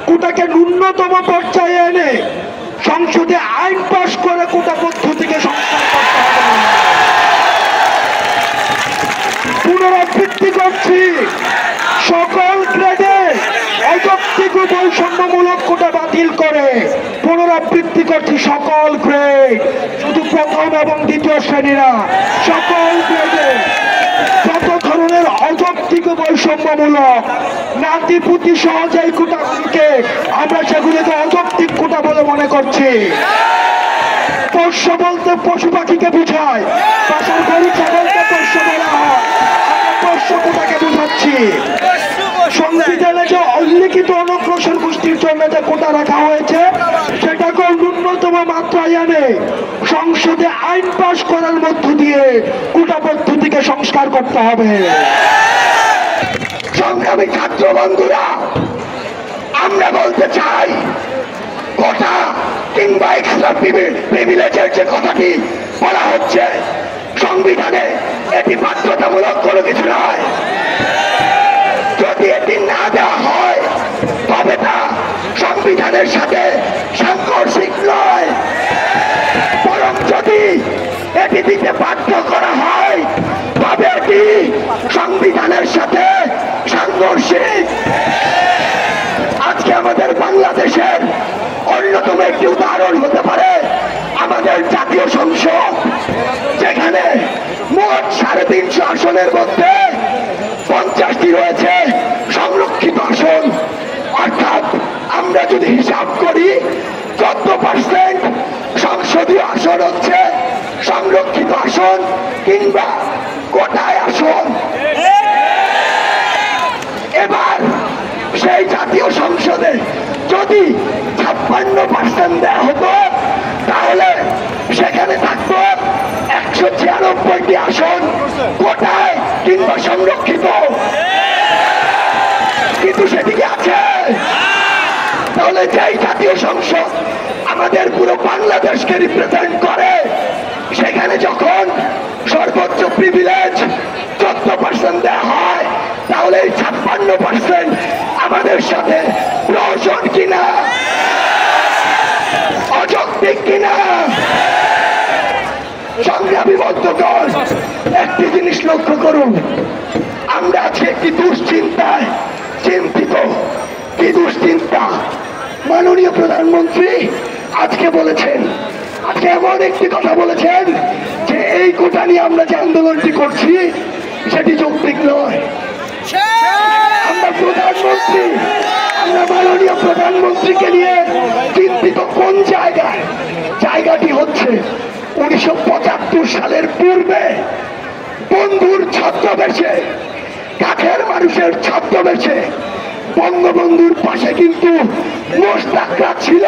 কোটাকে ন্যূনতম পর্যায়ে এনে সংসদে আইন পাশ করে কোটা পদ্ধতিকে সংস্কার করতে হবে। পুনরাবৃত্তি করছি, সকল গ্রেডে অযৌক্তিক ও বৈষম্যমূলক কোটা বাতিল করে পুনরাবৃত্তি করছি সকল গ্রেড, শুধু প্রথম এবং দ্বিতীয় শ্রেণীরা, সকল গ্রেডে যত ধরনের অযৌক্তিক ও বৈষম্যমূলক নাতিপুতি সহজে এই কোটাগুলিকে আমরা সেগুলিকে অযৌক্তিক কোটা বলে মনে করছি। পোষ্য বলতে পশু পাখিকে বুঝায়, বাসার গরু ছাগলকে পোষ্য বলা হয়, আমরা পোষ্য কোটাকে বুঝাচ্ছি। সংবিধানে যে উল্লিখিত অনগ্রসর গোষ্ঠীর জন্য যে কোটা রাখা হয়েছে সেটাকে ন্যূনতম মাত্রায় এনে সংসদে আইন পাশ করার মধ্য দিয়ে কোটা পদ্ধতিকে সংস্কার করতে হবে। সংগ্রামী ছাত্র বন্ধুরা, আমরা বলতে চাই, কোটা কিংবা এক্সট্রা প্রিভিলেজের যে কথাটি বলা হচ্ছে সংবিধানে, এটি বাধ্যতামূলক কোনো কিছু নয়। যদি এটি না দেওয়া হয় তবে তা সংবিধানের সাথে সাংঘর্ষিক নয়, বরং যদি এটি দিতে বাধ্য করা হয় তবে এটি সংবিধানের সাথে সাংঘর্ষিক। আজকে আমাদের বাংলাদেশের অন্যতম একটি উদাহরণ হতে পারে আমাদের জাতীয় সংসদ, যেখানে মোট 350 আসনের মধ্যে 50টি রয়েছে সংরক্ষিত আসন। অর্থাৎ আমরা যদি হিসাব করি 14% সংসদীয় আসন হচ্ছে সংরক্ষিত আসন কিংবা কোটায় আসন। এবার সেই জাতীয় সংসদে যদি 56% দেওয়া হতো তাহলে সেখানে থাকতো 196টি আসন কোটায় কিংবা সংরক্ষিত। কিন্তু সেদিকে আছে, তাহলে যেই জাতীয় সংসদ আমাদের পুরো বাংলাদেশকে রিপ্রেজেন্ট করে সেখানে যখন সর্বোচ্চ প্রিভিলেজ 14% দেওয়া হয় তাহলে এই 56% আমাদের সাথে প্রহসন কিনা, অযৌক্তিক কিনা? সংগ্রামী বন্ধুগণ, একটি জিনিস লক্ষ্য করুন, আমরা আজকে একটি দুশ্চিন্তায় চিন্তিত। কি দুশ্চিন্তা? মাননীয় প্রধানমন্ত্রী আজকে বলেছেন, আজকে এমন একটি কথা বলেছেন যে এই কোটা নিয়ে আমরা যে আন্দোলনটি করছি সেটি যৌক্তিক নয়। আমরা প্রধানমন্ত্রী, আমরা মাননীয় প্রধানমন্ত্রীকে নিয়ে চিন্তিত কোন জায়গায়? জায়গাটি হচ্ছে 1975 সালের পূর্বে বন্ধুর ছদ্মবেশে, কাঠের মানুষের ছদ্মবেশে বঙ্গবন্ধুর পাশে কিন্তু মোশতাকরা ছিল।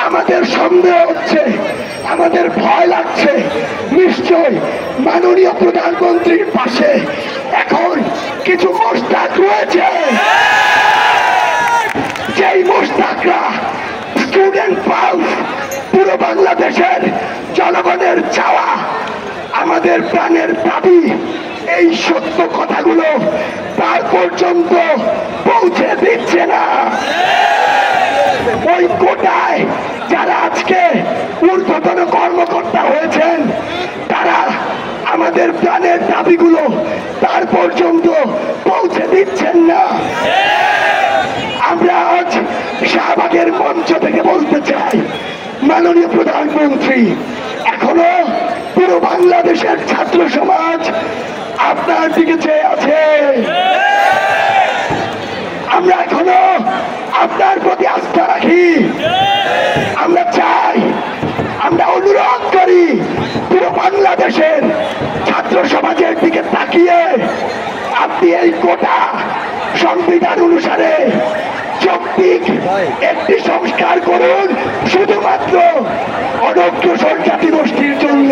আমাদের সন্দেহ হচ্ছে, আমাদের ভয় লাগছে, নিশ্চয় মাননীয় প্রধানমন্ত্রীর পাশে এখন কিছু মোশতাক রয়েছে, যেই মোশতাকরা স্টুডেন্ট পালস, পুরো বাংলাদেশের জনগণের চাওয়া, আমাদের প্রাণের দাবি, এই সত্য কথাগুলো তার পর্যন্ত পৌঁছে দিচ্ছে না। ওই কোটায় যারা আজকে ঊর্ধ্বতন কর্মকর্তা হয়েছেন তারা আমাদের প্রাণের দাবিগুলো তার পর্যন্ত পৌঁছে দিচ্ছেন না। আমরা আজ শাহবাগের মঞ্চ থেকে বলতে চাই, মাননীয় প্রধানমন্ত্রী, এখনো পুরো বাংলাদেশের ছাত্র সমাজ আপনার দিকে চেয়ে আছে। আমরা এখনো আপনার প্রতি আস্থা রাখি। আমরা চাই, আমরা অনুরোধ করি, পুরো বাংলাদেশের ছাত্র সমাজের দিকে তাকিয়ে আপনি এই কোটা সংবিধান অনুসারে যৌক্তিক একটি সংস্কার করুন, শুধুমাত্র অনগ্রসর জাতিগোষ্ঠীর জন্য।